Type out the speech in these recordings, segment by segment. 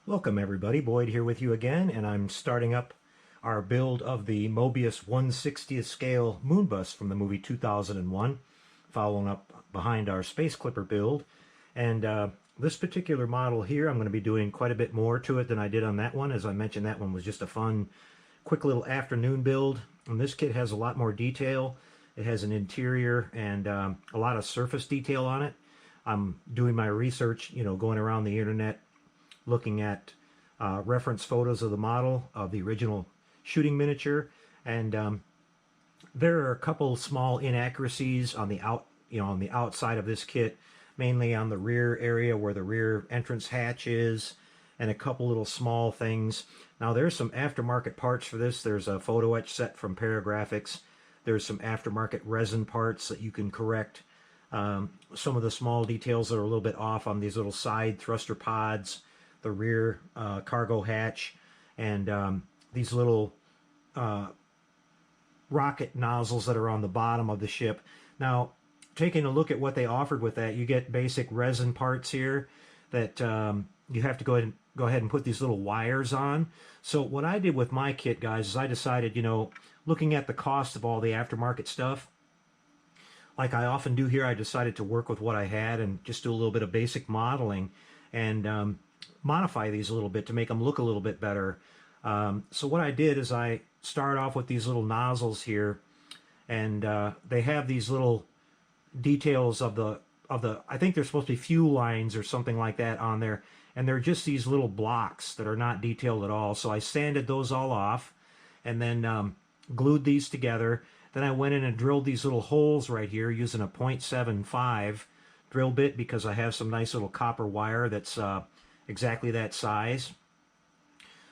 Welcome everybody, Boyd here with you again, and I'm starting up our build of the Moebius 1/60th scale moonbus from the movie 2001, following up behind our Space Clipper build. And this particular model here, I'm going to be doing quite a bit more to it than I did on that one. As I mentioned, that one was just a fun, quick little afternoon build. And this kit has a lot more detail. It has an interior and a lot of surface detail on it. I'm doing my research, going around the internet, looking at reference photos of the model of the original shooting miniature, and there are a couple small inaccuracies on the on the outside of this kit, mainly on the rear area where the rear entrance hatch is, and a couple little small things. Now there's some aftermarket parts for this. There's a photo etch set from Paragraphics. There's some aftermarket resin parts that you can correct. Some of the small details that are a little bit off on these little side thruster pods, the rear cargo hatch, and these little rocket nozzles that are on the bottom of the ship. Now, taking a look at what they offered with that, you get basic resin parts here that you have to go ahead and put these little wires on. So what I did with my kit, guys, is I decided, looking at the cost of all the aftermarket stuff, like I often do here, I decided to work with what I had and just do a little bit of basic modeling and modify these a little bit to make them look a little bit better. So what I did is I started off with these little nozzles here, and they have these little details of the I think they're supposed to be fuel lines or something like that on there, and they're just these little blocks that are not detailed at all. So I sanded those all off and then glued these together. Then I went in and drilled these little holes right here using a 0.75 drill bit, because I have some nice little copper wire that's exactly that size.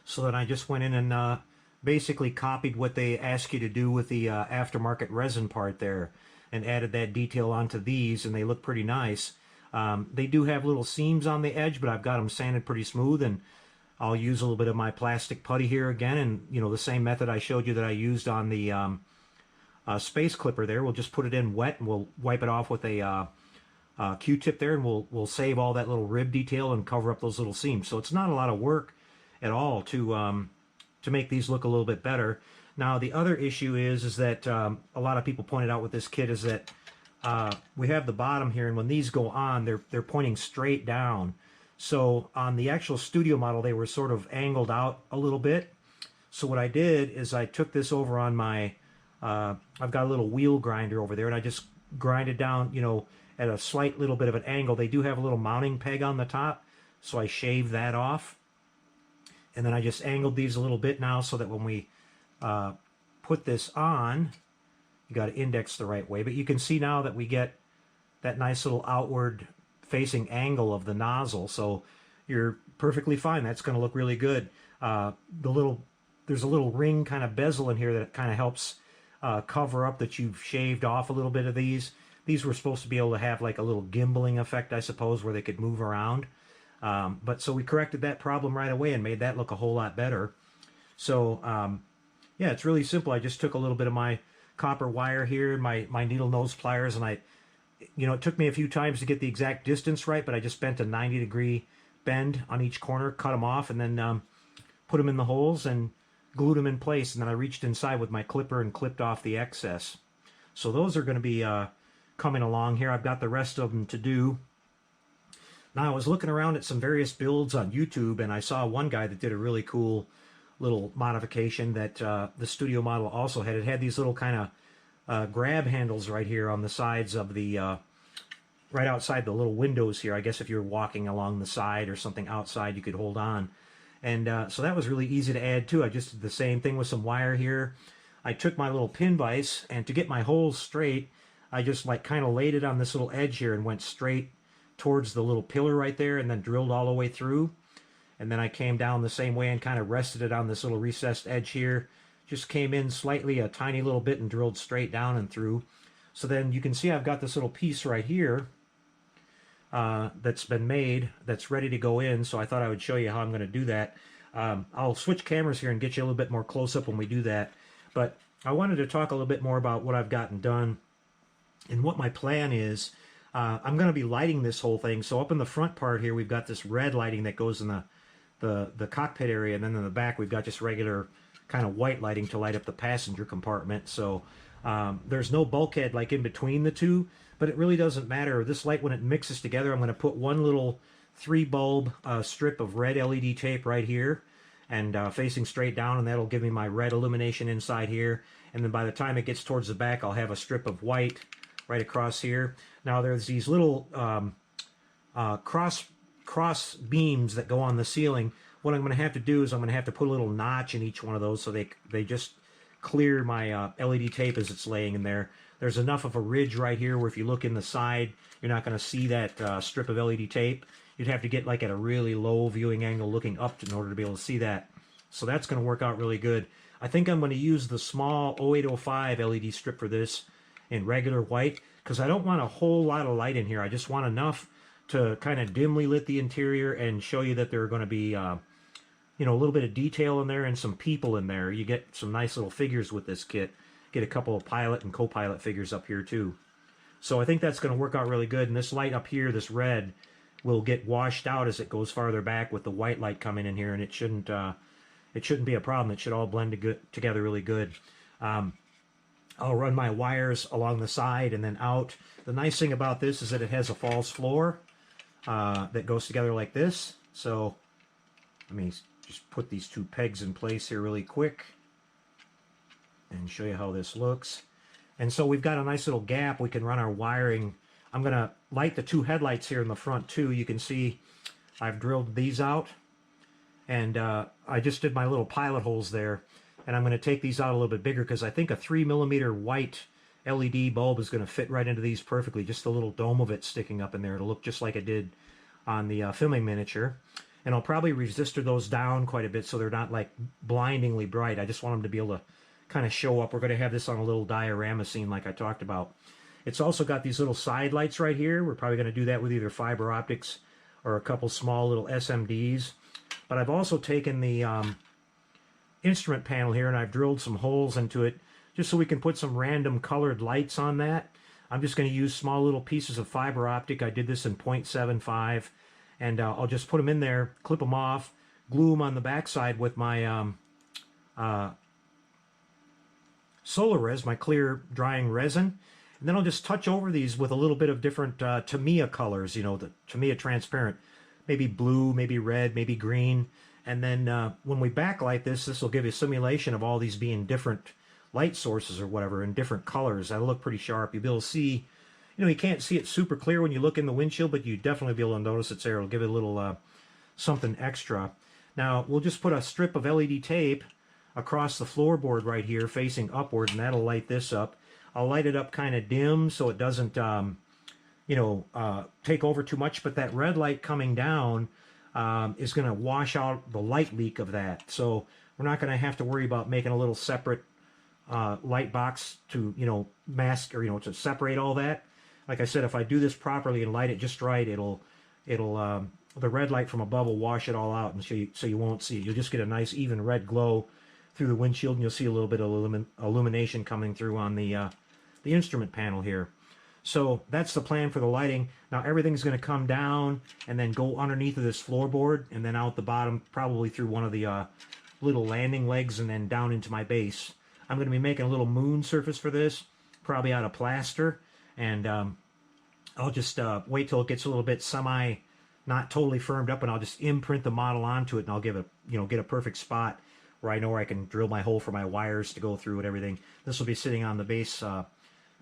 So then I just went in and basically copied what they ask you to do with the aftermarket resin part there, and added that detail onto these, and they look pretty nice. They do have little seams on the edge, but I've got them sanded pretty smooth, and I'll use a little bit of my plastic putty here again, and the same method I showed you that I used on the Space Clipper there. We'll just put it in wet, and we'll wipe it off with a Q-tip there, and we'll save all that little rib detail and cover up those little seams. So it's not a lot of work at all to make these look a little bit better. Now the other issue is that a lot of people pointed out with this kit is that we have the bottom here, and when these go on, they're pointing straight down. So on the actual studio model, they were sort of angled out a little bit. So what I did is I took this over on my I've got a little wheel grinder over there, and I just grinded down, at a slight little bit of an angle. They do have a little mounting peg on the top, so I shaved that off. And then I just angled these a little bit now, so that when we put this on, you got to index the right way. But you can see now that we get that nice little outward facing angle of the nozzle, so you're perfectly fine. That's going to look really good. There's a little ring kind of bezel in here that kind of helps cover up that you've shaved off a little bit of these. These were supposed to be able to have like a little gimbaling effect, I suppose, where they could move around. But so we corrected that problem right away and made that look a whole lot better. So yeah, it's really simple. I just took a little bit of my copper wire here, my needle nose pliers, and it took me a few times to get the exact distance right, but I just bent a 90-degree bend on each corner, cut them off, and then put them in the holes and glued them in place. And then I reached inside with my clipper and clipped off the excess. So those are going to be coming along here. I've got the rest of them to do. Now, I was looking around at some various builds on YouTube, and I saw one guy that did a really cool little modification that the studio model also had. It had these little kind of grab handles right here on the sides of the, right outside the little windows here. I guess if you're walking along the side or something outside, you could hold on. And so that was really easy to add too. I just did the same thing with some wire here. I took my little pin vise, and to get my holes straight, I just like kind of laid it on this little edge here and went straight towards the little pillar right there, and then drilled all the way through. And then I came down the same way and kind of rested it on this little recessed edge here. Just came in slightly, a tiny little bit, and drilled straight down and through. So then you can see I've got this little piece right here that's been made, that's ready to go in. So I thought I would show you how I'm going to do that. I'll switch cameras here and get you a little bit more close up when we do that. But I wanted to talk a little bit more about what I've gotten done and what my plan is. I'm going to be lighting this whole thing. So up in the front part here, we've got this red lighting that goes in the the cockpit area, and then in the back we've got just regular kind of white lighting to light up the passenger compartment. So there's no bulkhead like in between the two, but it really doesn't matter. This light, when it mixes together, I'm going to put one little 3-bulb strip of red LED tape right here, and facing straight down, and that'll give me my red illumination inside here. And then by the time it gets towards the back, I'll have a strip of white right across here. Now there's these little cross beams that go on the ceiling. What I'm going to have to do is I'm going to have to put a little notch in each one of those so they just clear my LED tape as it's laying in there. There's enough of a ridge right here where if you look in the side, you're not going to see that strip of LED tape. You'd have to get like at a really low viewing angle looking up in order to be able to see that. So that's going to work out really good. I think I'm going to use the small 0805 LED strip for this in regular white, because I don't want a whole lot of light in here. I just want enough to kind of dimly lit the interior and show you that there are going to be you know, a little bit of detail in there and some people in there. You get some nice little figures with this kit. Get a couple of pilot and co-pilot figures up here too. So I think that's going to work out really good. And this light up here, this red, will get washed out as it goes farther back with the white light coming in here, and it shouldn't be a problem. It should all blend together really good. I'll run my wires along the side and then out. The nice thing about this is that it has a false floor that goes together like this. So let me just put these 2 pegs in place here really quick and show you how this looks. And so we've got a nice little gap. We can run our wiring. I'm going to light the 2 headlights here in the front too. You can see I've drilled these out, and I just did my little pilot holes there. And I'm going to take these out a little bit bigger because I think a 3mm white LED bulb is going to fit right into these perfectly. Just the little dome of it sticking up in there. It'll look just like it did on the filming miniature. And I'll probably resistor those down quite a bit so they're not like blindingly bright. I just want them to be able to kind of show up. We're going to have this on a little diorama scene like I talked about. It's also got these little side lights right here. We're probably going to do that with either fiber optics or a couple small little SMDs. But I've also taken the instrument panel here and I've drilled some holes into it just so we can put some random colored lights on that. I'm just going to use small little pieces of fiber optic. I did this in 0.75, and I'll just put them in there, clip them off, glue them on the backside with my solar res, my clear drying resin, and then I'll just touch over these with a little bit of different Tamiya colors, you know, the Tamiya transparent, maybe blue, maybe red, maybe green. And then when we backlight this, this will give you a simulation of all these being different light sources or whatever in different colors. That'll look pretty sharp. You'll be able to see, you know, you can't see it super clear when you look in the windshield, but you definitely be able to notice it's there. It'll give it a little something extra. Now, we'll just put a strip of LED tape across the floorboard right here facing upward, and that'll light this up. I'll light it up kind of dim so it doesn't, you know, take over too much, but that red light coming down is going to wash out the light leak of that. So we're not going to have to worry about making a little separate light box to, you know, mask or, you know, to separate all that. Like I said, if I do this properly and light it just right, it'll the red light from above will wash it all out, and so you won't see it. You'll just get a nice even red glow through the windshield, and you'll see a little bit of illumination coming through on the instrument panel here. So that's the plan for the lighting. Now everything's going to come down and then go underneath of this floorboard and then out the bottom, probably through one of the little landing legs and then down into my base. I'm going to be making a little moon surface for this, probably out of plaster, and I'll just wait till it gets a little bit not totally firmed up, and I'll just imprint the model onto it, and I'll give it, you know, get a perfect spot where I know where I can drill my hole for my wires to go through and everything. This will be sitting on the base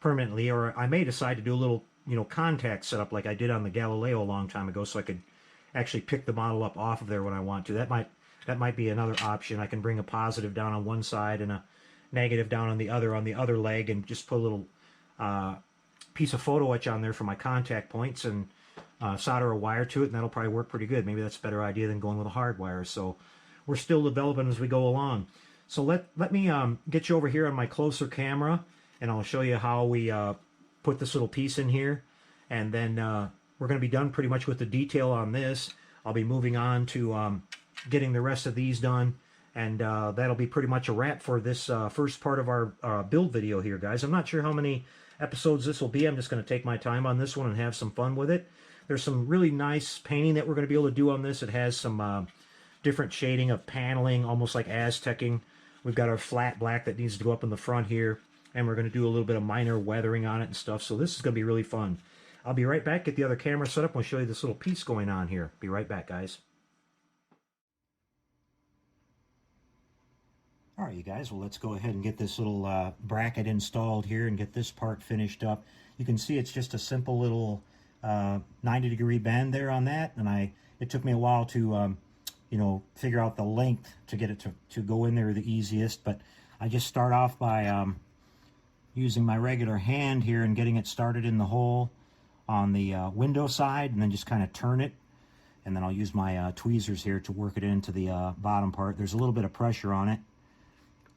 permanently, or I may decide to do a little, you know, contact setup like I did on the Galileo a long time ago, so I could actually pick the model up off of there when I want to. That might be another option. I can bring a positive down on one side and a negative down on the other leg, and just put a little piece of photo etch on there for my contact points and solder a wire to it, and that'll probably work pretty good. Maybe that's a better idea than going with a hard wire. So we're still developing as we go along. So let me get you over here on my closer camera, and I'll show you how we put this little piece in here, and then we're going to be done pretty much with the detail on this. I'll be moving on to getting the rest of these done, and that'll be pretty much a wrap for this first part of our build video here, guys. I'm not sure how many episodes this will be. I'm just going to take my time on this one and have some fun with it. There's some really nice painting that we're going to be able to do on this. It has some different shading of paneling, almost like Aztecing. We've got our flat black that needs to go up in the front here, and we're going to do a little bit of minor weathering on it and stuff. So this is going to be really fun. I'll be right back, get the other camera set up, and we'll show you this little piece going on here. Be right back, guys. All right, you guys, well, let's go ahead and get this little bracket installed here and get this part finished up. You can see it's just a simple little 90-degree bend there on that, and it took me a while to you know, figure out the length to get it to go in there the easiest, but I just start off by using my regular hand here and getting it started in the hole on the window side, and then just kind of turn it, and then I'll use my tweezers here to work it into the bottom part. There's a little bit of pressure on it.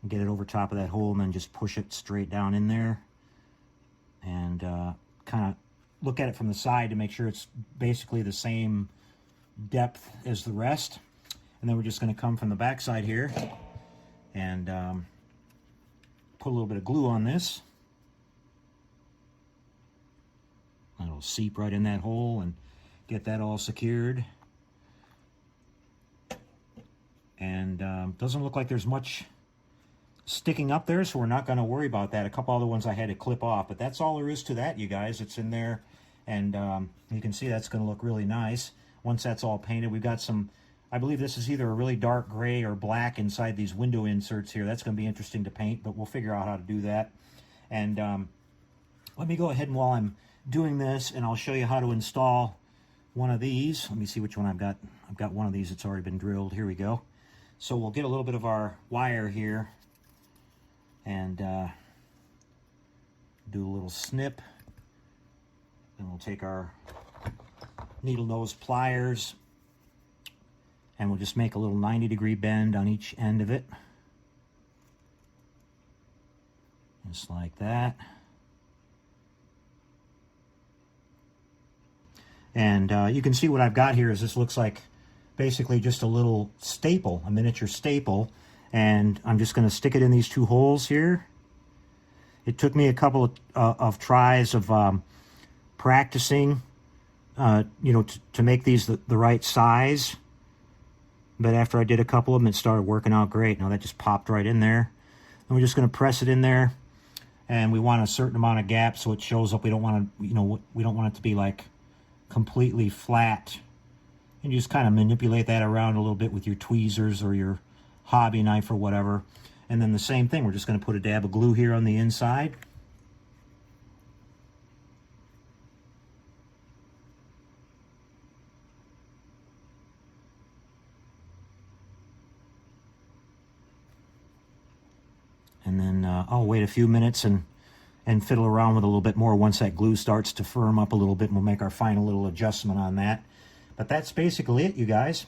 Get it over top of that hole, and then just push it straight down in there, and kind of look at it from the side to make sure it's basically the same depth as the rest. And then we're just going to come from the back side here and put a little bit of glue on this. It'll seep right in that hole and get that all secured. And doesn't look like there's much sticking up there, so we're not going to worry about that. A couple other ones I had to clip off, but that's all there is to that, you guys. It's in there, and you can see that's going to look really nice once that's all painted. We've got some, I believe this is either a really dark gray or black inside these window inserts here. That's going to be interesting to paint, but we'll figure out how to do that. And let me go ahead, and while I'm doing this, and I'll show you how to install one of these. Let me see which one I've got. I've got one of these that's already been drilled. Here we go. So we'll get a little bit of our wire here and do a little snip. And we'll take our needle nose pliers, and we'll just make a little 90-degree bend on each end of it. Just like that. And you can see what I've got here is this looks like basically just a little staple, a miniature staple. And I'm just going to stick it in these two holes here. It took me a couple of tries of practicing, you know, to make these the right size. But after I did a couple of them, it started working out great. Now that just popped right in there. And we're just going to press it in there. And we want a certain amount of gap so it shows up. We don't want to, you know, we don't want it to be like completely flat. And you just kind of manipulate that around a little bit with your tweezers or your hobby knife or whatever. And then the same thing, we're just going to put a dab of glue here on the inside. And then I'll wait a few minutes and fiddle around with a little bit more once that glue starts to firm up a little bit, and we'll make our final little adjustment on that. But that's basically it, you guys.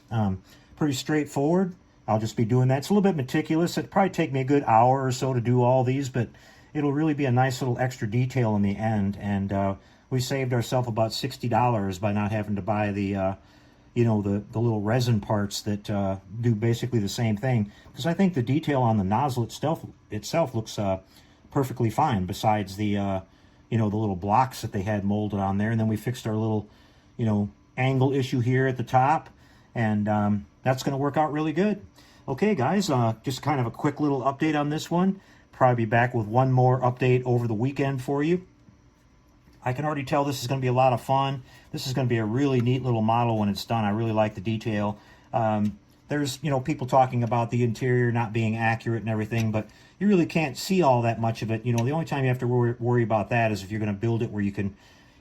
Pretty straightforward. I'll just be doing that. It's a little bit meticulous. It'd probably take me a good hour or so to do all these, but it'll really be a nice little extra detail in the end. And we saved ourselves about $60 by not having to buy the, you know, the little resin parts that do basically the same thing. Because I think the detail on the nozzle itself looks perfectly fine, besides the, you know, the little blocks that they had molded on there. And then we fixed our little, you know, angle issue here at the top. And that's going to work out really good. Okay, guys, just kind of a quick little update on this one. Probably be back with one more update over the weekend for you. I can already tell this is going to be a lot of fun. This is going to be a really neat little model when it's done. I really like the detail. There's, you know, people talking about the interior not being accurate and everything, but you really can't see all that much of it. You know, the only time you have to worry about that is if you're going to build it where you can,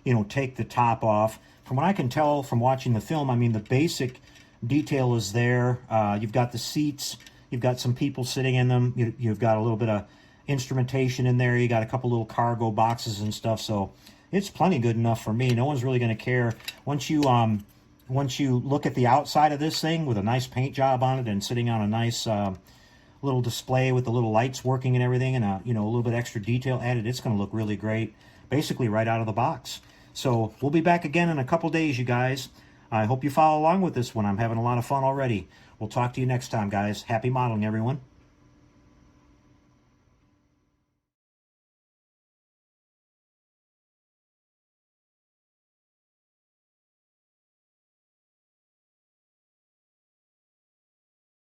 you know, take the top off. From what I can tell from watching the film, I mean, the basic detail is there. You've got the seats, you've got some people sitting in them, you've got a little bit of instrumentation in there, you got a couple little cargo boxes and stuff, so it's plenty good enough for me. No one's really going to care. Once you look at the outside of this thing with a nice paint job on it and sitting on a nice little display with the little lights working and everything, and you know, a little bit extra detail added, it's going to look really great, basically right out of the box. So we'll be back again in a couple days, you guys. I hope you follow along with this one. I'm having a lot of fun already. We'll talk to you next time, guys. Happy modeling, everyone.